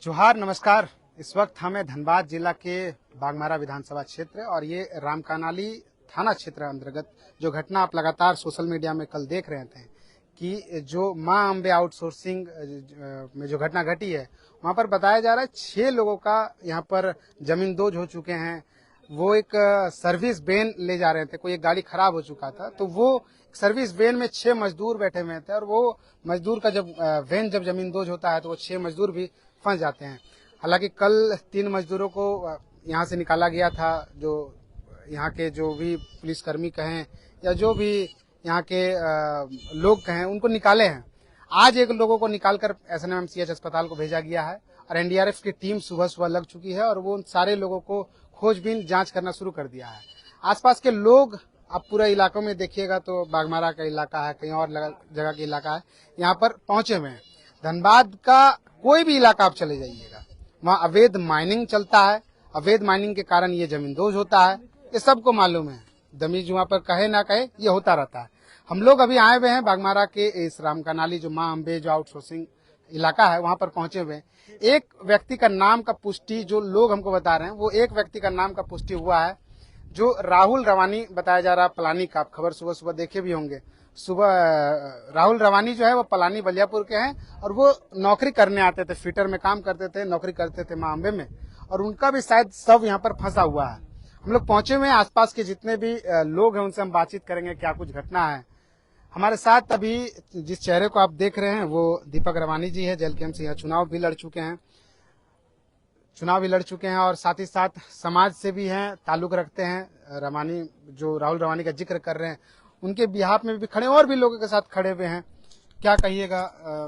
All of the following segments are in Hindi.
जोहार, नमस्कार। इस वक्त हमें धनबाद जिला के बागमारा विधानसभा क्षेत्र और ये रामकानाली थाना क्षेत्र अंतर्गत जो घटना आप लगातार सोशल मीडिया में कल देख रहे थे कि जो मां अम्बे आउटसोर्सिंग में जो घटना घटी है, वहां पर बताया जा रहा है 6 लोगों का यहाँ पर जमींदोज हो चुके हैं। वो एक सर्विस वैन ले जा रहे थे, कोई एक गाड़ी खराब हो चुका था, तो वो सर्विस वैन में 6 मजदूर बैठे हुए थे और वो मजदूर का जब वैन जब जमींदोज होता है तो वो 6 मजदूर भी फंस जाते हैं। हालांकि कल 3 मजदूरों को यहाँ से निकाला गया था, जो यहाँ के जो भी पुलिसकर्मी कहें या जो भी यहाँ के लोग कहें, उनको निकाले हैं। आज एक लोगों को निकालकर SNMMCH अस्पताल को भेजा गया है और NDRF की टीम सुबह सुबह लग चुकी है और वो उन सारे लोगों को खोजबीन जांच करना शुरू कर दिया है। आसपास के लोग, आप पूरा इलाकों में देखिएगा तो बागमारा का इलाका है, कहीं और जगह का इलाका है, यहाँ पर पहुंचे हुए हैं। धनबाद का कोई भी इलाका आप चले जाइएगा, वहाँ अवैध माइनिंग चलता है। अवैध माइनिंग के कारण ये जमींदोज होता है, ये सबको मालूम है। दमी जुआ पर कहे ना कहे, ये होता रहता है। हम लोग अभी आए हुए हैं बागमारा के इस रामकानाली जो मां अम्बे जो आउटसोर्सिंग इलाका है, वहां पर पहुंचे हुए हैं। एक व्यक्ति का नाम का पुष्टि, जो लोग हमको बता रहे हैं, वो एक व्यक्ति का नाम का पुष्टि हुआ है जो राहुल रवानी बताया जा रहा है, पलानी का। आप खबर सुबह सुबह देखे भी होंगे। सुबह राहुल रवानी जो है वो पलानी बलियापुर के हैं और वो नौकरी करने आते थे, फिटर में काम करते थे, नौकरी करते थे मां अम्बे में, और उनका भी शायद सब यहाँ पर फंसा हुआ है। हम लोग पहुंचे हुए हैं, आसपास के जितने भी लोग हैं उनसे हम बातचीत करेंगे, क्या कुछ घटना है। हमारे साथ अभी जिस चेहरे को आप देख रहे हैं वो दीपक रवानी जी है, JLKM से यहाँ चुनाव भी लड़ चुके हैं और साथ ही साथ समाज से भी हैं, ताल्लुक रखते हैं। रवानी जो राहुल रवानी का जिक्र कर रहे हैं, उनके बिहाफ में भी खड़े और भी लोगों के साथ खड़े हुए हैं। क्या कहिएगा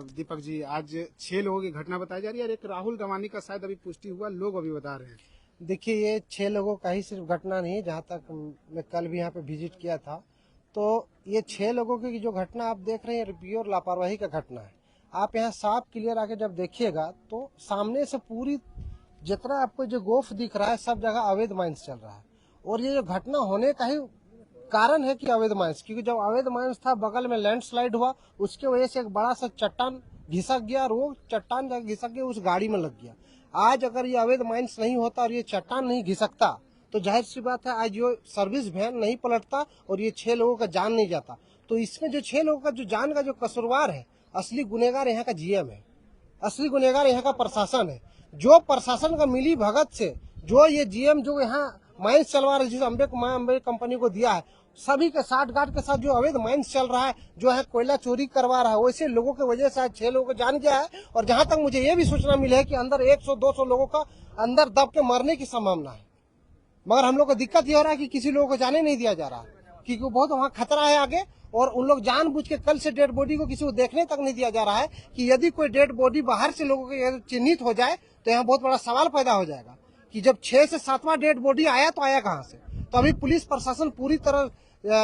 दीपक जी, आज 6 लोगों की घटना बताई जा रही है और एक राहुल रवानी का शायद अभी पुष्टि हुआ, लोग अभी बता रहे हैं। देखिए, ये 6 लोगों का ही सिर्फ घटना नहीं है। जहाँ तक मैं कल भी यहाँ पे विजिट किया था, तो ये 6 लोगों की जो घटना आप देख रहे हैं, प्योर लापरवाही का घटना है। आप यहाँ साफ क्लियर आके जब देखिएगा तो सामने से पूरी जितना आपको जो गोफ दिख रहा है, सब जगह अवैध माइंस चल रहा है। और ये जो घटना होने का ही कारण है कि अवैध माइंस, क्योंकि जब अवैध माइंस था, बगल में लैंडस्लाइड हुआ, उसके वजह से एक बड़ा सा चट्टान घिसक गया और वो चट्टान जब घिसक गया उस गाड़ी में लग गया। आज अगर ये अवैध माइंस नहीं होता और ये चट्टान नहीं घिसकता तो जाहिर सी बात है आज ये सर्विस वैन नहीं पलटता और ये 6 लोगों का जान नहीं जाता। तो इसमें जो 6 लोगों का जो जान का जो कसूरवार है, असली गुनहगार यहाँ का GM है, असली गुनहगार यहाँ का प्रशासन है। जो प्रशासन का मिली भगत से जो ये GM जो यहाँ माइंस चलवा रहे, जिस मां अम्बे कंपनी को दिया है, सभी के साठ गांठ के साथ जो अवैध माइंस चल रहा है, जो है कोयला चोरी करवा रहा है, वैसे लोगों की वजह से आज 6 लोगों को जान गया है। और जहां तक मुझे ये भी सूचना मिली है कि अंदर 100-200 लोगों का अंदर दब के मरने की संभावना है। मगर हम लोग को दिक्कत ये हो रहा है कि किसी लोगों को जाने नहीं दिया जा रहा, क्योंकि बहुत वहाँ खतरा है आगे। और उन लोग जानबूझ के कल से डेड बॉडी को किसी को देखने तक नहीं दिया जा रहा है कि यदि कोई डेड बॉडी बाहर से लोगों के चिन्हित हो जाए तो यहाँ बहुत बड़ा सवाल पैदा हो जाएगा कि जब 6 से 7वां डेड बॉडी आया तो आया कहाँ से। तो अभी पुलिस प्रशासन पूरी तरह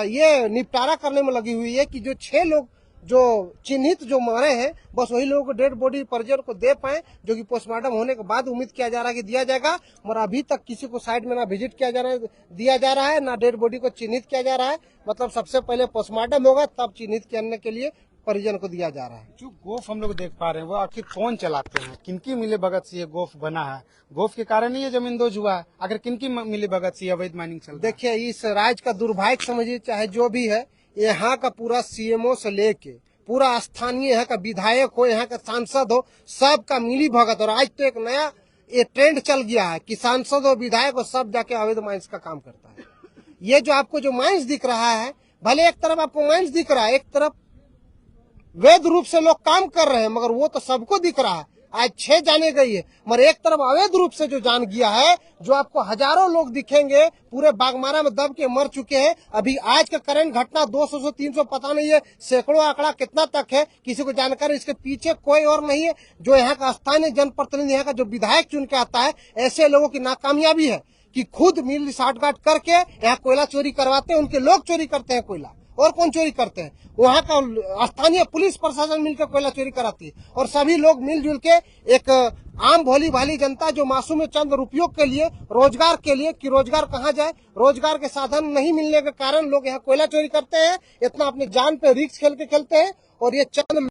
ये निपटारा करने में लगी हुई है कि जो 6 लोग जो चिन्हित जो मरे हैं, बस वही लोगों को डेड बॉडी परिजन को दे पाए, जो कि पोस्टमार्टम होने के बाद उम्मीद किया जा रहा है कि दिया जाएगा। मगर अभी तक किसी को साइड में ना विजिट किया जा रहा है, दिया जा रहा है, ना डेड बॉडी को चिन्हित किया जा रहा है। मतलब सबसे पहले पोस्टमार्टम होगा तब चिन्हित करने के लिए परिजन को दिया जा रहा है। जो गोफ हम लोग देख पा रहे हैं वो आखिर कौन चलाते हैं, किनकी मिली भगत से ये गोफ बना है? गोफ के कारण ही ये जमींदोज हुआ है। आखिर किनकी मिली भगत से अवैध माइनिंग चल रहा है? देखिए, इस राज्य का दुर्भाग्य समझिए चाहे जो भी है, यहाँ का पूरा CMO से लेके पूरा स्थानीय यहाँ का विधायक हो, यहाँ का सांसद हो, सबका मिली भगत। और आज तो एक नया ये ट्रेंड चल गया है कि सांसद हो, विधायक हो, सब जाके अवैध माइंस का काम करता है। ये जो आपको जो माइंस दिख रहा है, भले एक तरफ आपको माइंस दिख रहा है, एक तरफ वैध रूप से लोग काम कर रहे हैं, मगर वो तो सबको दिख रहा है। आज 6 जाने गई है, मगर एक तरफ अवैध रूप से जो जान गया है, जो आपको हजारों लोग दिखेंगे पूरे बागमारा में दब के मर चुके हैं। अभी आज का करंट घटना 200 से 300 पता नहीं है, सैकड़ों आंकड़ा कितना तक है किसी को जानकारी। इसके पीछे कोई और नहीं है, जो यहाँ का स्थानीय जनप्रतिनिधि, यहाँ का जो विधायक चुन के आता है, ऐसे लोगों की नाकामयाबी है कि खुद मिल साठगांठ करके यहाँ कोयला चोरी करवाते हैं। उनके लोग चोरी करते हैं कोयला, और कौन चोरी करते हैं? वहाँ का स्थानीय पुलिस प्रशासन मिलकर कोयला चोरी कराती है। और सभी लोग मिलजुल के एक आम भोली भाली जनता जो मासूम चंद रुपयों के लिए, रोजगार के लिए, कि रोजगार कहाँ जाए, रोजगार के साधन नहीं मिलने के कारण लोग यहाँ कोयला चोरी करते हैं। इतना अपने जान पे रिस्क खेल के खेलते हैं और ये चंद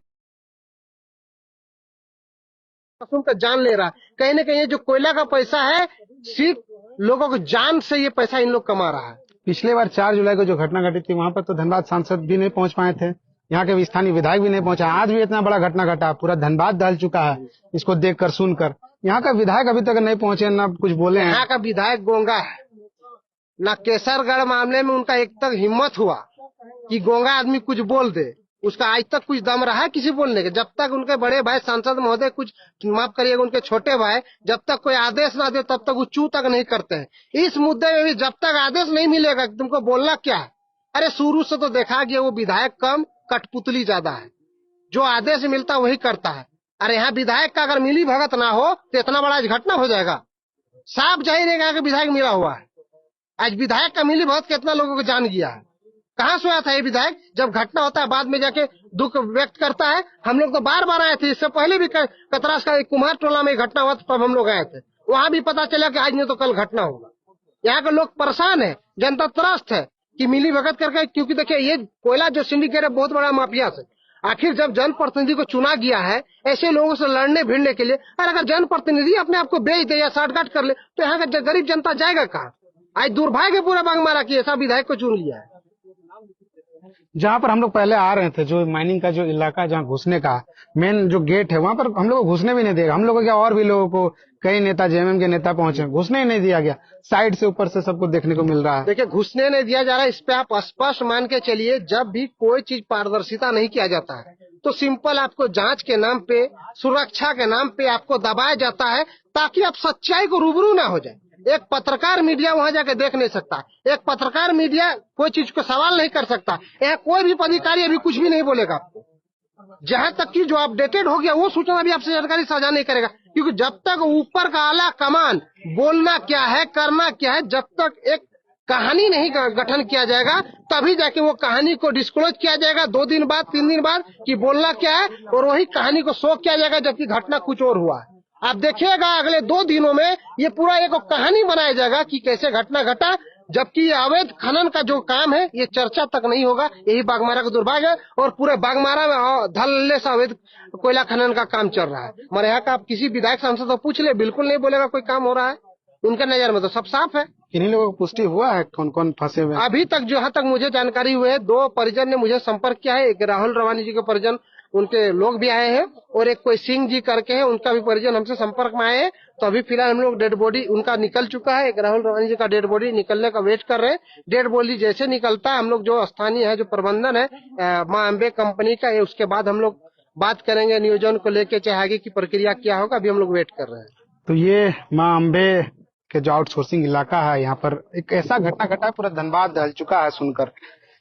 मासूम का जान ले रहा है। कहीं ना कहीं ये जो कोयला का पैसा है, सिर्फ लोगों को जान से ये पैसा इन लोग कमा रहा है। पिछले बार 4 जुलाई को जो घटना घटी थी वहां पर तो धनबाद सांसद भी नहीं पहुंच पाए थे, यहाँ के स्थानीय विधायक भी नहीं पहुंचा। आज भी इतना बड़ा घटना घटा, पूरा धनबाद दहल चुका है इसको देखकर सुनकर। यहाँ का विधायक अभी तक नहीं पहुंचे, ना कुछ बोले हैं। यहाँ का विधायक गोंगा है, ना केसरगढ़ मामले में उनका एक तक हिम्मत हुआ कि गोंगा आदमी कुछ बोल दे। उसका आज तक कुछ दम रहा है किसी बोलने के? जब तक उनके बड़े भाई सांसद महोदय कुछ, माफ करिएगा, उनके छोटे भाई जब तक कोई आदेश ना दे तब तक वो चू तक नहीं करते हैं। इस मुद्दे में भी जब तक आदेश नहीं मिलेगा तुमको बोलना क्या है? अरे शुरू से तो देखा गया वो विधायक कम कठपुतली ज्यादा है, जो आदेश मिलता वही करता है। अरे यहाँ विधायक का अगर मिली भगत ना हो तो इतना बड़ा घटना हो जाएगा? साफ जाहिर है कि विधायक मिला हुआ है। आज विधायक का मिली भगत कितना लोगों को जान गया है। कहाँ सोया था ये विधायक? जब घटना होता है बाद में जाके दुख व्यक्त करता है। हम लोग तो बार बार आए थे, इससे पहले भी कतरास का कुमार टोला में घटना हुआ तब हम लोग आए थे। वहां भी पता चला कि आज नहीं तो कल घटना होगा। यहाँ के लोग परेशान है, जनता त्रस्त है कि मिली भगत करके, क्योंकि देखिए ये कोयला जो सिंडिकेट है बहुत बड़ा माफिया से। आखिर जब जनप्रतिनिधि को चुना गया है ऐसे लोगों से लड़ने भिड़ने के लिए, और अगर जनप्रतिनिधि अपने आप को बेच दे या साठगांठ कर ले तो यहाँ का गरीब जनता जाएगा कहाँ? आज दुर्भाग्य पूरा बागमारा की ऐसा विधायक को चुन लिया है। जहाँ पर हम लोग पहले आ रहे थे, जो माइनिंग का जो इलाका जहाँ घुसने का मेन जो गेट है, वहाँ पर हम लोग को घुसने भी नहीं देगा। हम लोग को क्या, और भी लोगों को, कई नेता जेएमएम के नेता पहुंचे, घुसने ही नहीं दिया गया। साइड से ऊपर से सबको देखने को मिल रहा है। देखिए घुसने नहीं दिया जा रहा है, इस पे आप स्पष्ट मान के चलिए। जब भी कोई चीज पारदर्शिता नहीं किया जाता है तो सिंपल आपको जांच के नाम पे, सुरक्षा के नाम पे आपको दबाया जाता है ताकि आप सच्चाई को रूबरू ना हो जाए। एक पत्रकार मीडिया वहां जाके देख नहीं सकता, एक पत्रकार मीडिया कोई चीज को सवाल नहीं कर सकता। यहाँ कोई भी अधिकारी अभी कुछ भी नहीं बोलेगा आपको। जहां तक कि जो अपडेटेड हो गया वो सूचना भी आपसे जानकारी साझा नहीं करेगा, क्योंकि जब तक ऊपर का आला कमान बोलना क्या है, करना क्या है, जब तक एक कहानी नहीं गठन किया जाएगा तभी जाके वो कहानी को डिस्क्लोज किया जाएगा 2 दिन बाद 3 दिन बाद कि बोलना क्या है, और वही कहानी को शो किया जाएगा जबकि घटना कुछ और हुआ है। आप देखिएगा अगले 2 दिनों में ये पूरा एक कहानी बनाया जाएगा कि कैसे घटना घटा, जबकि अवैध खनन का जो काम है ये चर्चा तक नहीं होगा। यही बागमारा का दुर्भाग्य है, और पूरे बागमारा में धल्ले से अवैध कोयला खनन का काम चल रहा है। हमारे यहाँ का आप किसी विधायक सांसद को पूछ ले, बिल्कुल नहीं बोलेगा कोई काम हो रहा है। उनका नजर में तो सब साफ है। किन्हीं लोगों को पुष्टि हुआ है कौन कौन फंसे हुए? अभी तक जहाँ तक मुझे जानकारी हुई है 2 परिजन ने मुझे संपर्क किया है। एक राहुल रवानी जी के परिजन, उनके लोग भी आए हैं, और एक कोई सिंह जी करके है, उनका भी परिजन हमसे संपर्क में आए हैं। तो अभी फिलहाल हम लोग डेड बॉडी उनका निकल चुका है। एक राहुल रवानी जी का डेड बॉडी निकलने का वेट कर रहे हैं। डेड बॉडी जैसे निकलता है हम लोग जो स्थानीय है, जो प्रबंधन है माँ अम्बे कंपनी का है, उसके बाद हम लोग बात करेंगे नियोजन को लेके, चाहे आगे की प्रक्रिया क्या होगा, अभी हम लोग वेट कर रहे हैं। तो ये माँ अम्बे के जो आउटसोर्सिंग इलाका है, यहाँ पर एक ऐसा घटना घटा है, पूरा धनबाद दहल चुका है सुनकर।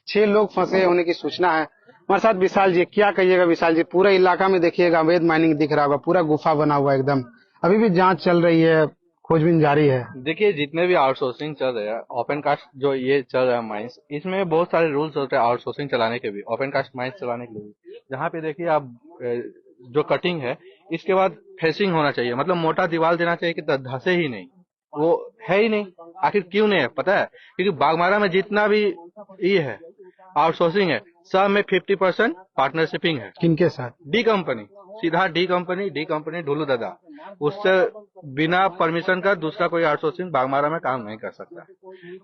6 लोग फंसे होने की सूचना है। हमारे साथ विशाल जी, क्या कहिएगा विशाल जी? पूरा इलाका में देखिएगा अवैध माइनिंग दिख रहा होगा, पूरा गुफा बना हुआ है एकदम। अभी भी जांच चल रही है, खोजबीन जारी है। देखिए जितने भी आउटसोर्सिंग चल रहे हैं, ओपन कास्ट जो ये चल रहा है माइंस, इसमें बहुत सारे रूल्स होते हैं आउटसोर्सिंग चलाने के भी, ओपन कास्ट माइंस चलाने के लिए भी। जहाँ पे देखिए आप जो कटिंग है इसके बाद फेसिंग होना चाहिए, मतलब मोटा दीवार देना चाहिए कि धसे ही नहीं, वो है ही नहीं। आखिर क्यों नहीं है पता है? क्योंकि बागमारा में जितना भी ये है आउटसोर्सिंग है, सब में 50% पार्टनरशिपिंग है। किनके साथ? डी कंपनी, सीधा डी कंपनी ढुलू दादा, उससे बिना परमिशन का दूसरा कोई आउटसोर्सिंग बागमारा में काम नहीं कर सकता।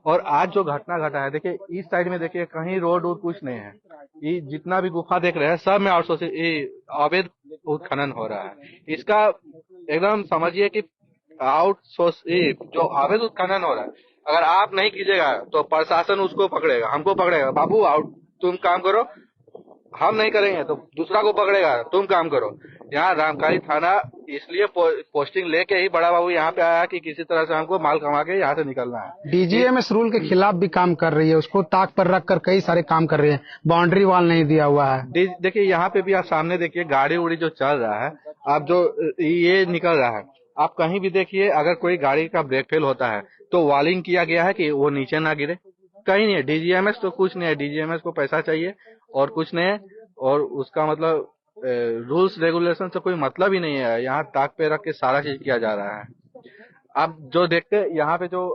और आज जो घटना घटा है, देखिए इस साइड में देखिए कहीं रोड वोड कुछ नहीं है, ये जितना भी गुफा देख रहे हैं सब में आउटसोर्सिंग अवैध खनन हो रहा है। इसका एकदम समझिए कि आउटसोर्सिंग जो अवैध उत्खनन हो रहा है, अगर आप नहीं कीजिएगा तो प्रशासन उसको पकड़ेगा, हमको पकड़ेगा, बाबू तुम काम करो, हम नहीं करेंगे तो दूसरा को पकड़ेगा, तुम काम करो। यहाँ रामकाली थाना इसलिए पोस्टिंग लेके ही बड़ा बाबू यहाँ पे आया कि किसी तरह से हमको माल कमा के यहाँ से निकलना है। डीजीएमएस रूल के खिलाफ भी काम कर रही है, उसको ताक पर रख कर कई सारे काम कर रही है, बाउंड्री वॉल नहीं दिया हुआ है। देखिए यहाँ पे भी आप सामने देखिए गाड़ी उड़ी जो चल रहा है, आप जो ये निकल रहा है, आप कहीं भी देखिए अगर कोई गाड़ी का ब्रेक फेल होता है तो वॉलिंग किया गया है कि वो नीचे ना गिरे, कहीं नहीं है। डीजीएमएस तो कुछ नहीं है, डीजीएमएस को पैसा चाहिए और कुछ नहीं है, और उसका मतलब रूल्स रेगुलेशन से कोई मतलब ही नहीं है। यहाँ ताक पे रख के सारा चीज किया जा रहा है। आप जो देखते हैं यहाँ पे जो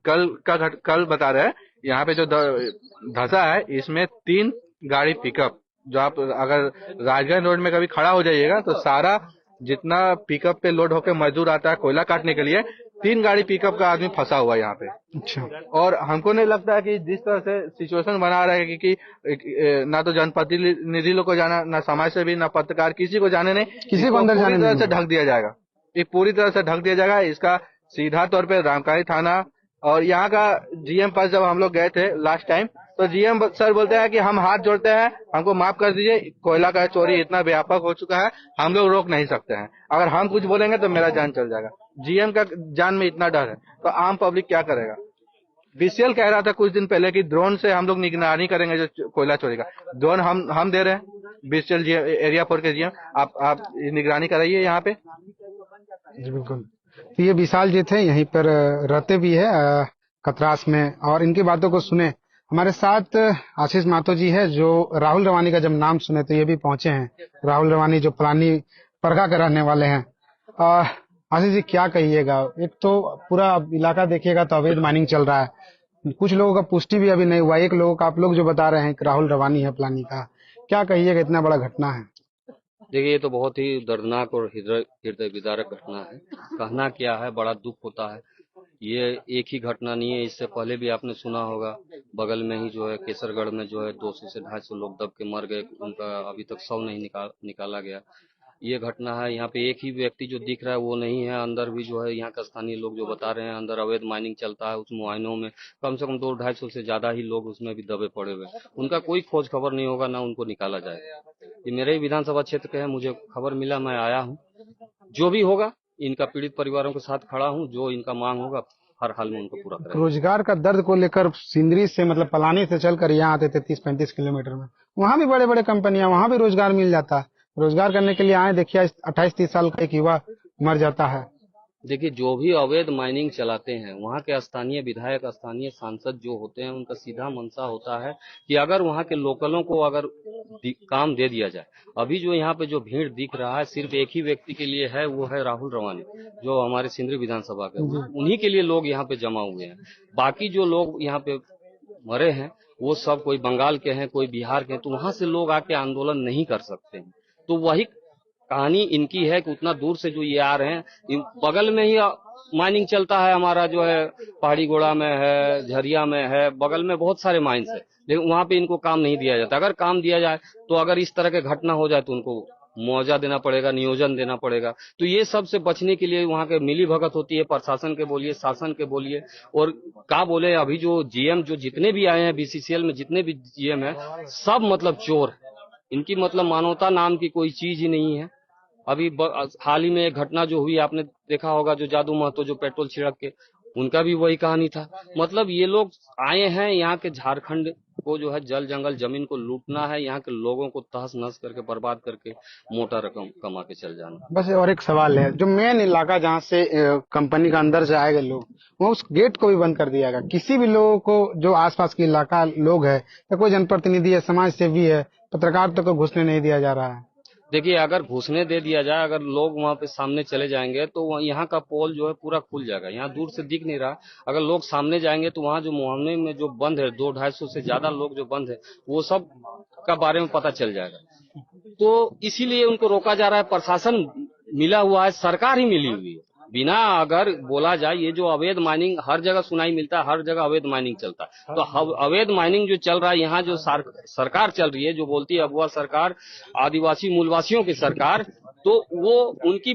कल बता रहे हैं, यहाँ पे जो धसा है इसमें 3 गाड़ी पिकअप, जो आप अगर राजगंज रोड में कभी खड़ा हो जाइएगा तो सारा जितना पिकअप पे लोड होकर मजदूर आता है कोयला काटने के लिए, 3 गाड़ी पिकअप का आदमी फंसा हुआ है यहाँ पे। अच्छा। और हमको नहीं लगता है कि जिस तरह से सिचुएशन बना रहा है कि ना तो जनप्रतिनिधि लोग को जाना, ना समाज सेवी, ना पत्रकार, किसी को जाने नहीं, किसी को अंदर जाने पूरी तरह नहीं से दूंगा। ढक दिया जाएगा। ये पूरी तरह से ढक दिया जाएगा। इसका सीधा तौर पे रामकाली थाना और यहाँ का जीएम पास जब हम लोग गए थे लास्ट टाइम, तो जीएम सर बोलते हैं कि हम हाथ जोड़ते हैं, हमको माफ कर दीजिए, कोयला का चोरी इतना व्यापक हो चुका है, हम लोग रोक नहीं सकते हैं, अगर हम कुछ बोलेंगे तो मेरा जान चल जाएगा। जीएम का जान में इतना डर है, तो आम पब्लिक क्या करेगा। बीसीएल कह रहा था कुछ दिन पहले कि ड्रोन से हम लोग निगरानी करेंगे जो कोयला चोरी का। ड्रोन हम दे रहे हैं, बीसीएल एरिया 4 के जीएम, आप निगरानी कराइए यहाँ पे। जी बिल्कुल। तो ये विशाल जी थे, यहीं पर रहते भी है कतरास में, और इनकी बातों को सुने। हमारे साथ आशीष मातो जी है, जो राहुल रवानी का जब नाम सुने तो ये भी पहुंचे हैं। राहुल रवानी जो पलानी परगा के रहने वाले हैं। आशीष जी क्या कहिएगा, एक तो पूरा इलाका देखिएगा तो अवैध माइनिंग चल रहा है, कुछ लोगों का पुष्टि भी अभी नहीं हुआ, एक लोगों का आप लोग जो बता रहे हैं कि राहुल रवानी है पलानी का, क्या कहिएगा, इतना बड़ा घटना है। देखिए, ये तो बहुत ही दर्दनाक और हृदय विदारक घटना है। कहना क्या है, बड़ा दुख होता है। ये एक ही घटना नहीं है, इससे पहले भी आपने सुना होगा, बगल में ही जो है केसरगढ़ में जो है 200 से 250 लोग दब के मर गए, उनका अभी तक शव नहीं निकाला गया। ये घटना है। यहाँ पे एक ही व्यक्ति जो दिख रहा है वो नहीं है, अंदर भी जो है यहाँ का स्थानीय लोग जो बता रहे हैं अंदर अवैध माइनिंग चलता है। उस मुआयनों में कम से कम 200-250 से ज्यादा ही लोग उसमें भी दबे पड़े हुए, उनका कोई खोज खबर नहीं होगा, ना उनको निकाला जाएगा। ये मेरे ही विधानसभा क्षेत्र के हैं, मुझे खबर मिला, मैं आया हूँ। जो भी होगा इनका पीड़ित परिवारों के साथ खड़ा हूँ, जो इनका मांग होगा हर हाल में उनको पूरा करेंगे। रोजगार का दर्द को लेकर सिंदरी से मतलब पलानी से चलकर यहाँ आते थे 30-35 किलोमीटर में, वहाँ भी बड़े बड़े कंपनियां, वहाँ भी रोजगार मिल जाता है। रोजगार करने के लिए आए, देखिए 28-30 साल का एक युवा मर जाता है। देखिए, जो भी अवैध माइनिंग चलाते हैं वहाँ के स्थानीय विधायक, स्थानीय सांसद जो होते हैं, उनका सीधा मंशा होता है कि अगर वहाँ के लोकलों को अगर काम दे दिया जाए। अभी जो यहाँ पे जो भीड़ दिख रहा है सिर्फ एक ही व्यक्ति के लिए है, वो है राहुल रवानी, जो हमारे सिंदरी विधानसभा के, उन्हीं के लिए लोग यहाँ पे जमा हुए हैं। बाकी जो लोग यहाँ पे मरे हैं वो सब कोई बंगाल के हैं, कोई बिहार के हैं, तो वहां से लोग आके आंदोलन नहीं कर सकते हैं। तो वही कहानी इनकी है कि उतना दूर से जो ये आ रहे हैं, बगल में ही माइनिंग चलता है हमारा, जो है पहाड़ी गोड़ा में है, झरिया में है, बगल में बहुत सारे माइंस है, लेकिन वहां पे इनको काम नहीं दिया जाता। अगर काम दिया जाए तो अगर इस तरह के घटना हो जाए तो उनको मुआवजा देना पड़ेगा, नियोजन देना पड़ेगा। तो ये सब से बचने के लिए वहाँ के मिली भगत होती है, प्रशासन के बोलिए, शासन के बोलिए, और क्या बोले, अभी जो जीएम जो जितने भी आए हैं बीसीसीएल में, जितने भी जीएम है सब मतलब चोर है। इनकी मतलब मानवता नाम की कोई चीज ही नहीं है। अभी हाल ही में एक घटना जो हुई आपने देखा होगा, जो जादू महतो जो पेट्रोल छिड़क के, उनका भी वही कहानी था। मतलब ये लोग आए हैं यहाँ के झारखंड को जो है जल जंगल जमीन को लूटना है, यहाँ के लोगों को तहस नहस करके बर्बाद करके मोटा रकम कमा के चल जाना। बस और एक सवाल है, जो मेन इलाका जहाँ से कंपनी का अंदर से आएगा लोग, वो उस गेट को भी बंद कर दिया गया। किसी भी लोगों को, जो आसपास के इलाका लोग है या कोई जनप्रतिनिधि है, समाज सेवी है, पत्रकार तक को घुसने नहीं दिया जा रहा है। देखिए, अगर घुसने दे दिया जाए, अगर लोग वहां पे सामने चले जाएंगे तो यहाँ का पोल जो है पूरा खुल जाएगा। यहाँ दूर से दिख नहीं रहा, अगर लोग सामने जाएंगे तो वहाँ जो मोहल्ले में जो बंद है, 200-250 से ज्यादा लोग जो बंद है, वो सब का बारे में पता चल जाएगा। तो इसीलिए उनको रोका जा रहा है। प्रशासन मिला हुआ है, सरकार ही मिली हुई है। बिना अगर बोला जाए, ये जो अवैध माइनिंग हर जगह सुनाई मिलता है, हर जगह अवैध माइनिंग चलता है। तो अवैध माइनिंग जो चल रहा है, यहाँ जो सरकार चल रही है, जो बोलती है अगुआ सरकार, आदिवासी मूलवासियों की सरकार, तो वो उनकी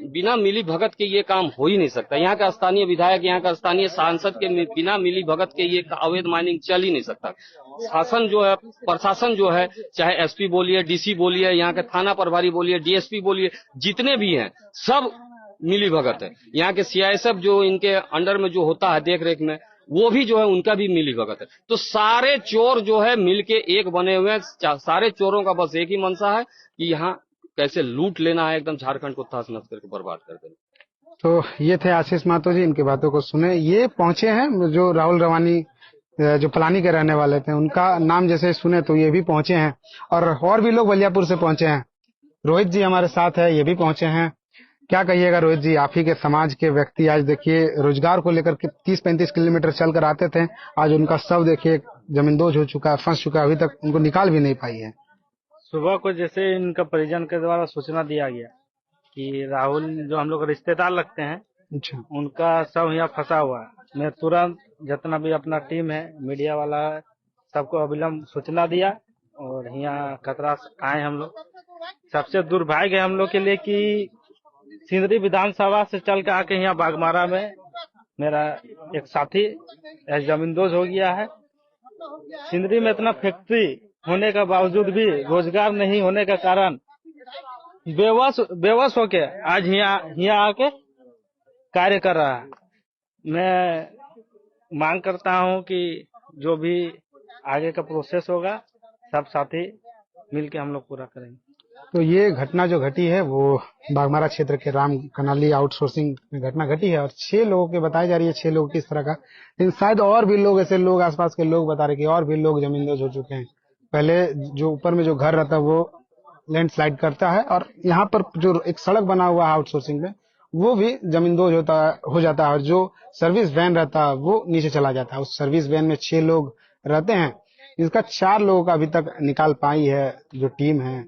बिना मिली भगत के ये काम हो ही नहीं सकता। यहाँ का स्थानीय विधायक, यहाँ का स्थानीय सांसद के बिना मिली भगत के ये अवैध माइनिंग चल ही नहीं सकता। शासन जो है, प्रशासन जो है, चाहे एसपी बोलिए, डीसी बोलिए, यहाँ के थाना प्रभारी बोलिए, डीएसपी बोलिए, जितने भी हैं सब मिली भगत है। यहाँ के सीआईएसएफ जो इनके अंडर में जो होता है देख रेख में, वो भी जो है उनका भी मिली भगत है। तो सारे चोर जो है मिलके एक बने हुए हैं। सारे चोरों का बस एक ही मंशा है कि यहाँ कैसे लूट लेना है, एकदम झारखंड को तहस नहस करके बर्बाद कर देना। तो ये थे आशीष मातो जी, इनकी बातों को सुने। ये पहुंचे हैं जो राहुल रवानी जो पलानी के रहने वाले थे, उनका नाम जैसे सुने तो ये भी पहुंचे हैं, और भी लोग बलियापुर से पहुंचे हैं। रोहित जी हमारे साथ है, ये भी पहुंचे हैं। क्या कहिएगा रोहित जी, आप ही के समाज के व्यक्ति, आज देखिए रोजगार को लेकर के 30-35 किलोमीटर चलकर आते थे, आज उनका शव देखिए जमींदोज हो चुका है, फंस चुका है, अभी तक उनको निकाल भी नहीं पाई है। सुबह को जैसे इनका परिजन के द्वारा सूचना दिया गया कि राहुल जो हम लोग रिश्तेदार लगते हैं, अच्छा। उनका सब यहाँ फंसा हुआ है। मैं तुरंत जितना भी अपना टीम है, मीडिया वाला है, सबको अविलंब सूचना दिया और यहाँ खतरा आए हम लोग। सबसे दुर्भाग्य है हम लोग के लिए कि सिंदरी विधानसभा से चल के आके यहाँ बागमारा में मेरा एक साथी जमींदोज हो गया है। सिंदरी में इतना फैक्ट्री होने के बावजूद भी रोजगार नहीं होने के कारण बेवश होके आज यहाँ आके कार्य कर रहा है। मैं मांग करता हूँ कि जो भी आगे का प्रोसेस होगा सब साथी मिलके हम लोग पूरा करेंगे। तो ये घटना जो घटी है वो बागमारा क्षेत्र के राम कनाली आउटसोर्सिंग में घटना घटी है और 6 लोगों के बताई जा रही है, 6 लोग किस तरह का, लेकिन शायद और भी लोग, ऐसे लोग आसपास के लोग बता रहे कि और भी लोग जमींदोज हो चुके हैं। पहले जो ऊपर में जो घर रहता है वो लैंडस्लाइड करता है और यहाँ पर जो एक सड़क बना हुआ है आउटसोर्सिंग में वो भी जमींदोज हो जाता है और जो सर्विस वैन रहता है वो नीचे चला जाता है। उस सर्विस वैन में 6 लोग रहते हैं, इसका 4 लोगों का अभी तक निकाल पाई है जो टीम है,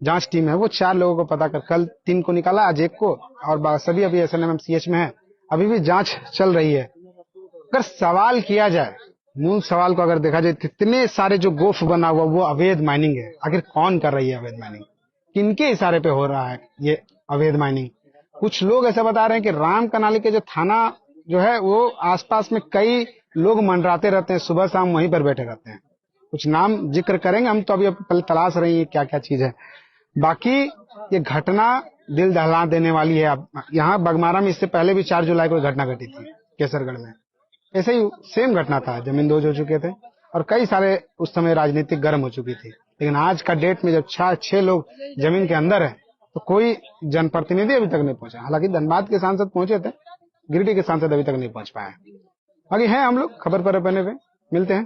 जांच टीम है, वो 4 लोगों को पता कर, कल 3 को निकाला, आज 1 को, और सभी अभी SNMMCH में है, अभी भी जांच चल रही है। अगर सवाल किया जाए, मूल सवाल को अगर देखा जाए, इतने सारे जो गोफ बना हुआ वो अवैध माइनिंग है, आखिर कौन कर रही है अवैध माइनिंग, किनके इशारे पे हो रहा है ये अवैध माइनिंग? कुछ लोग ऐसा बता रहे हैं कि राम कनाली के जो थाना जो है वो आसपास में कई लोग मंडराते रहते हैं, सुबह शाम वहीं पर बैठे रहते हैं। कुछ नाम जिक्र करेंगे हम, तो अभी पहले तलाश रही है क्या क्या चीज है। बाकी ये घटना दिल दहला देने वाली है। यहाँ बगमारा में इससे पहले भी 4 जुलाई को घटना घटी थी केसरगढ़ में, ऐसे ही सेम घटना था, जमींदोज हो चुके थे और कई सारे उस समय राजनीतिक गर्म हो चुकी थी। लेकिन आज का डेट में जब 6 लोग जमीन के अंदर है तो कोई जनप्रतिनिधि अभी तक नहीं पहुंचा। हालांकि धनबाद के सांसद पहुंचे थे, गिरिडीह के सांसद अभी तक नहीं पहुंच पाए। बाकी है हम लोग खबर पर बने हुए, मिलते हैं।